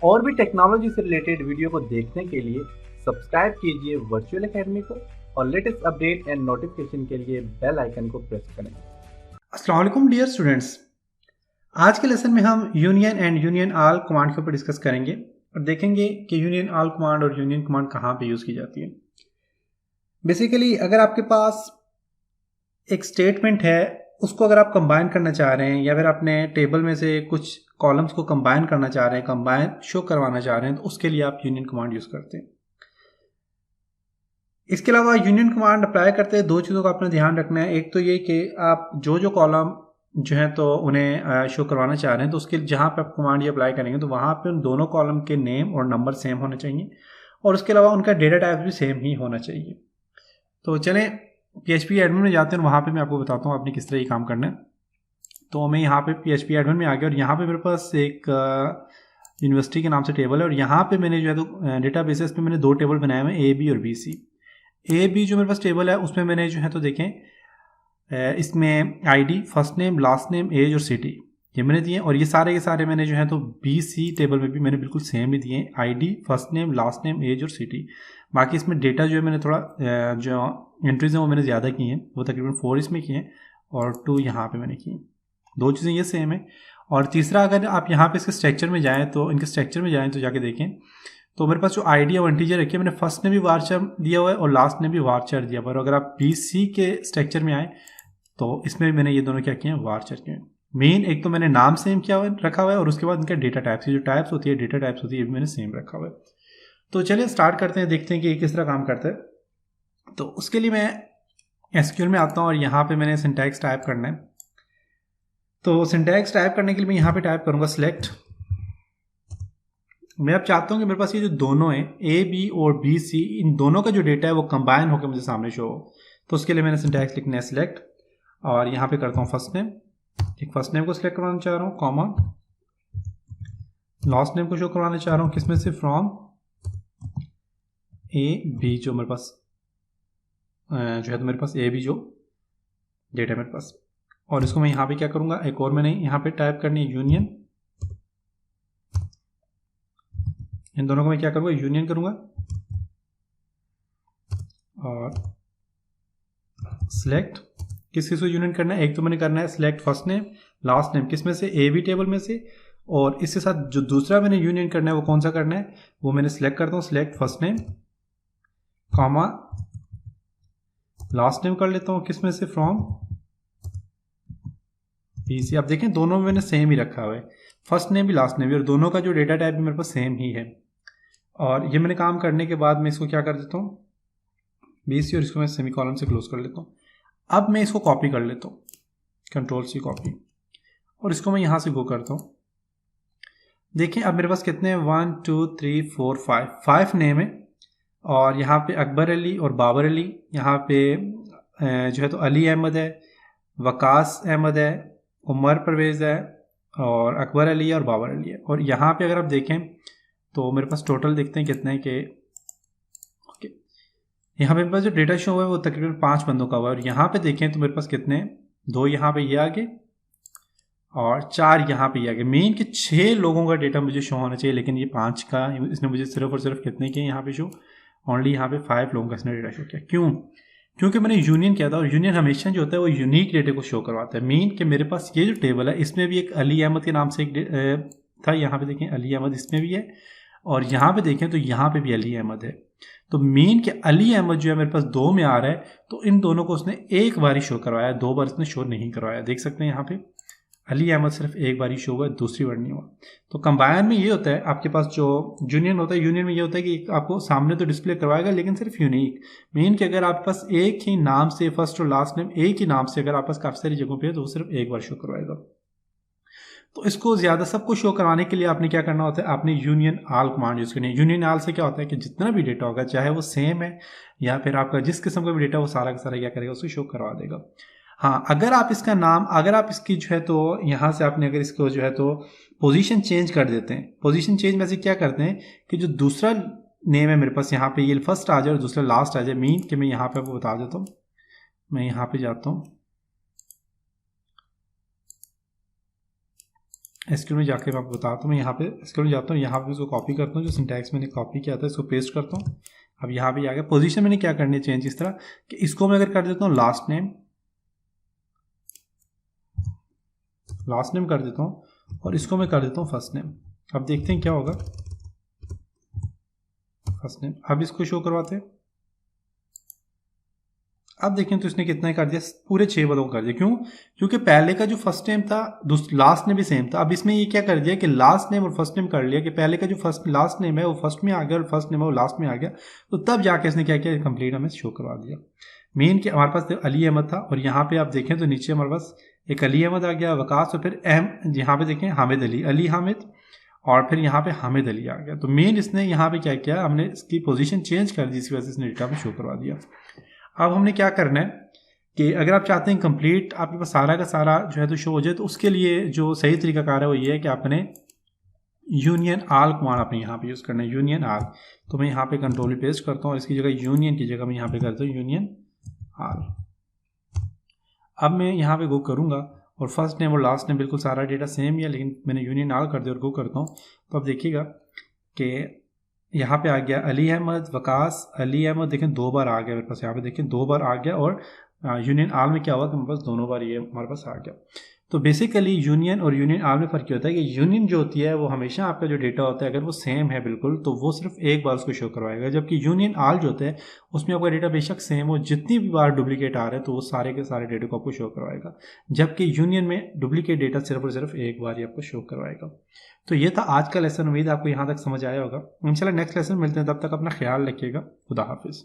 और भी टेक्नोलॉजी से रिलेटेड वीडियो को देखने के लिए सब्सक्राइब कीजिए वर्चुअल एकेडमी को और लेटेस्ट अपडेट एंड नोटिफिकेशन के लिए बेल आइकन को प्रेस करें। अस्सलाम वालेकुम डियर स्टूडेंट्स, आज के लेसन में हम union and union all command के ऊपर डिस्कस करेंगे और देखेंगे कि यूनियन ऑल कमांड और यूनियन कमांड कहाँ पे यूज़ की जाती है। बेसिकली अगर आपके पास एक स्टेटमेंट है, उसको अगर आप कंबाइन करना चाह रहे हैं या फिर अपने टेबल में से कुछ कॉलम्स को कंबाइन करना चाह रहे हैं, कंबाइन शो करवाना चाह रहे हैं, तो उसके लिए आप यूनियन कमांड यूज़ करते हैं। इसके अलावा यूनियन कमांड अप्लाई करते हैं, दो चीज़ों का अपना ध्यान रखना है। एक तो ये कि आप जो कॉलम जो है तो उन्हें शो करवाना चाह रहे हैं, तो उसके जहाँ पे आप कमांड ये अप्लाई करेंगे तो वहाँ पे उन दोनों कॉलम के नेम और नंबर सेम होने चाहिए और उसके अलावा उनका डेटा टाइप भी सेम ही होना चाहिए। तो चलें PHP एडमिन में जाते हैं और वहाँ पे मैं आपको बताता हूँ आपने किस तरह ये काम करना है। तो मैं यहाँ पे PHP एडमिन में आ गया और यहाँ पे मेरे पास एक यूनिवर्सिटी के नाम से टेबल है और यहाँ पे मैंने जो है तो डेटा बेसिस पे मैंने दो टेबल बनाए हुए हैं, AB और BC। AB जो मेरे पास टेबल है उसमें मैंने जो है तो देखें इसमें ID, first name, last name, age और सिटी ये मैंने दिए और ये सारे के सारे मैंने जो है तो BC टेबल में भी मैंने बिल्कुल सेम ही दिए, ID, first name, last name, age और सिटी। बाकी इसमें डेटा जो है मैंने थोड़ा जो एंट्रीज हैं वो मैंने ज़्यादा की हैं, वो तकरीबन 4 इसमें किए हैं और 2 यहाँ पे मैंने की। दो चीज़ें ये सेम है। और तीसरा, अगर आप यहाँ पे इसके स्ट्रक्चर में जाएँ तो इनके स्ट्रक्चर में जाएँ तो जाके देखें तो मेरे पास जो ID और इंटीजर रखी है, मैंने फर्स्ट ने भी वारचर दिया हुआ है और लास्ट ने भी वारचर दिया हुआ है। और अगर आप BC के स्ट्रक्चर में आए तो इसमें मैंने ये दोनों क्या किए हैं, वारचर किए हैं। मेन एक तो मैंने नाम सेम किया हुआ रखा हुआ है और उसके बाद इनका डेटा टाइप्स, जो टाइप्स होती है, डेटा टाइप्स होती है, ये भी मैंने सेम रखा हुआ है। तो चलिए स्टार्ट करते हैं, देखते हैं कि किस तरह काम करता है। तो उसके लिए मैं SQL में आता हूँ और यहाँ पे मैंने सिंटैक्स टाइप करना है। तो सिंटैक्स टाइप करने के लिए मैं यहाँ पे टाइप करूँगा सिलेक्ट। मैं अब चाहता हूँ कि मेरे पास ये जो दोनों हैं AB और BC, इन दोनों का जो डेटा है वो कंबाइन होकर मुझे सामने शो हो। तो उसके लिए मैंने सिंटैक्स लिखना है सिलेक्ट और यहाँ पे करता हूँ फर्स्ट नेम, एक फर्स्ट नेम को सिलेक्ट करवाना चाह रहा हूँ, कॉमा लास्ट नेम को शो करवाना चाह रहा हूँ, किसमें से, फ्रॉम AB, जो मेरे पास जो है तो मेरे पास AB जो डेटा मेरे पास। और इसको मैं यहाँ पे क्या करूँगा, एक और मैंने यहाँ पे टाइप करनी है यूनियन। इन दोनों को मैं क्या करूँगा, यूनियन करूँगा और सिलेक्ट। किस किस को यूनियन करना है, एक तो मैंने करना है select first name last name, किस में से, AB टेबल में से। और इसके साथ जो दूसरा मैंने यूनियन करना है वो कौन सा करना है, वो मैंने सिलेक्ट करता हूँ select first name, comma last name कर लेता हूँ, किस में से, फ्रॉम BC। अब देखें दोनों में मैंने सेम ही रखा हुआ है, फर्स्ट नेम भी लास्ट नेम भी, और दोनों का जो डेटा टाइप भी मेरे पास सेम ही है। और ये मैंने काम करने के बाद मैं इसको क्या कर देता हूँ, BC, और इसको मैं सेमी कॉलम से क्लोज कर लेता हूँ। अब मैं इसको कॉपी कर लेता हूँ, Ctrl+C कॉपी, और इसको मैं यहाँ से गो करता हूँ। देखें अब मेरे पास कितने, 1 2 3 4 5 नेम है और यहाँ पे अकबर अली और बाबर अली, यहाँ पे जो है तो अली अहमद है, वकास अहमद है, उमर परवेज़ है और अकबर अली है और बाबर अली है। और यहाँ पे अगर आप देखें तो मेरे पास टोटल देखते हैं कितने के, ओके, यहाँ पे मेरे पास जो डेटा शो है वो तकरीबन 5 बंदों का हुआ है। और यहाँ पे देखें तो मेरे पास कितने, 2 यहाँ पे ये आगे और 4 यहाँ पे ये आगे। मेन के 6 लोगों का डेटा मुझे शो होना चाहिए, लेकिन ये 5 का इसने मुझे सिर्फ और सिर्फ कितने के यहाँ पे शो, ओनली यहाँ पे 5 लोगों का इसने डेटा शो किया। क्यों? क्योंकि मैंने यूनियन किया था और यूनियन हमेशा जो होता है वो यूनिक डेटा को शो करवाता है। मेन के मेरे पास ये जो टेबल है इसमें भी एक अली अहमद के नाम से एक था, यहाँ पे देखें अली अहमद इसमें भी है और यहाँ पे देखें तो यहाँ पे भी अली अहमद है। तो मेन के अली अहमद जो है मेरे पास 2 में आ रहा है, तो इन दोनों को उसने एक बार ही शो करवाया, 2 बार इसने शो नहीं करवाया। देख सकते हैं यहाँ पे अली अहमद सिर्फ एक बार ही शो हुआ, दूसरी बार नहीं हुआ। तो कंबाइन में ये होता है, आपके पास जो यूनियन होता है, यूनियन में ये होता है कि आपको सामने तो डिस्प्ले करवाएगा लेकिन सिर्फ यूनिक। मेन कि अगर आपके पास एक ही नाम से, फर्स्ट और लास्ट नेम एक ही नाम से अगर आपके पास काफ़ी सारी जगहों पे है तो वो सिर्फ एक बार शो करवाएगा। तो इसको ज़्यादा सबको शो करवाने के लिए आपने क्या करना होता है, आपने यूनियन ऑल कमांड यूज़ करनी है। यूनियन ऑल से क्या होता है कि जितना भी डेटा होगा, चाहे वो सेम है या फिर आपका जिस किस्म का भी डेटा, वो सारा का सारा क्या करेगा, उसको शो करवा देगा। हाँ, अगर आप इसका नाम, अगर आप इसकी जो है तो यहाँ से आपने अगर इसको जो है तो पोजीशन चेंज कर देते हैं, पोजीशन चेंज में से क्या करते हैं कि जो दूसरा नेम है मेरे पास यहाँ पे ये फर्स्ट आ जाए और दूसरा लास्ट आ जाए। मीन कि मैं यहाँ पे आपको बता देता हूँ, मैं यहाँ पे जाता हूँ, एसक्यूएल में जाके मैं आपको बताता हूँ। मैं यहाँ पे एसक्यूएल में जाता हूँ, यहाँ पे उसको कॉपी करता हूँ, जो सिंटैक्स मैंने कॉपी किया था इसको पेस्ट करता हूँ। अब यहाँ पे आ गया। पोजीशन मैंने क्या करनी है चेंज इस तरह कि इसको मैं अगर कर देता हूँ लास्ट नेम कर देता हूँ और इसको मैं कर देता हूँ फर्स्ट नेम। अब देखते हैं क्या होगा। फर्स्ट नेम, अब इसको शो करवाते हैं। अब देखें तो इसने कितना कर दिया, पूरे 6 पदों को कर दिया। क्यों? क्योंकि पहले का जो फर्स्ट नेम था लास्ट नेम भी सेम था। अब इसमें ये क्या कर दिया कि लास्ट नेम और फर्स्ट नेम कर लिया कि पहले का जो लास्ट नेम है वो फर्स्ट में आ गया और फर्स्ट नेम है वो लास्ट में आ गया। तो तब जाके इसने क्या किया, कंप्लीट हमें शो करवा दिया। मेन कि हमारे पास अली अहमद था और यहाँ पे आप देखें तो नीचे हमारे पास एक अली अहमद आ गया, वकास, और फिर यहाँ पे देखें हामिद अली, अली हामिद, और फिर यहाँ पे हामिद अली आ गया। तो मेन इसने यहाँ पे क्या किया, हमने इसकी पोजीशन चेंज कर दी, जिसकी वजह से इसने डेटा में शो करवा दिया। अब हमने क्या करना है कि अगर आप चाहते हैं कंप्लीट आपके पास सारा का सारा जो है तो शो हो जाए, तो उसके लिए जो सही तरीकाकार है वो ये है कि आपने यूनियन आल कमांड आपने यहाँ पे यूज़ करना है, यूनियन आल। तो मैं यहाँ पे कंट्रोल पेस्ट करता हूँ और इसकी जगह यूनियन की जगह मैं यहाँ पे करता हूँ यूनियन आल। अब मैं यहाँ पे गो करूँगा और फर्स्ट नेम और लास्ट नेम बिल्कुल सारा डेटा सेम ही है, लेकिन मैंने यूनियन आल कर दिया और गो करता हूँ। तो अब देखिएगा कि यहाँ पे आ गया अली अहमद, वकास, अली अहमद, देखें 2 बार आ गया मेरे पास। यहाँ पे देखें 2 बार आ गया और यूनियन आल में क्या हुआ कि मेरे पास दोनों बार ये हमारे पास आ गया। तो बेसिकली यूनियन और यूनियन आल में फ़र्क क्या होता है कि यूनियन जो होती है वो हमेशा आपका जो डेटा होता है अगर वो सेम है बिल्कुल तो वो सिर्फ एक बार उसको शो करवाएगा, जबकि यूनियन आल जो होता है उसमें आपका डेटा बेशक सेम हो, जितनी भी बार डुप्लीकेट आ रहे हैं तो वो सारे के सारे डेटा को आपको शो करवाएगा, जबकि यूनियन में डुप्लीकेट डेटा सिर्फ और सिर्फ एक बार ही आपको शो करवाएगा। तो ये था आज का लेसन। उम्मीद आपको यहाँ तक समझ आया होगा। इंशाल्लाह नेक्स्ट लेसन मिलते हैं, तब तक अपना ख्याल रखिएगा। खुदा हाफिज़।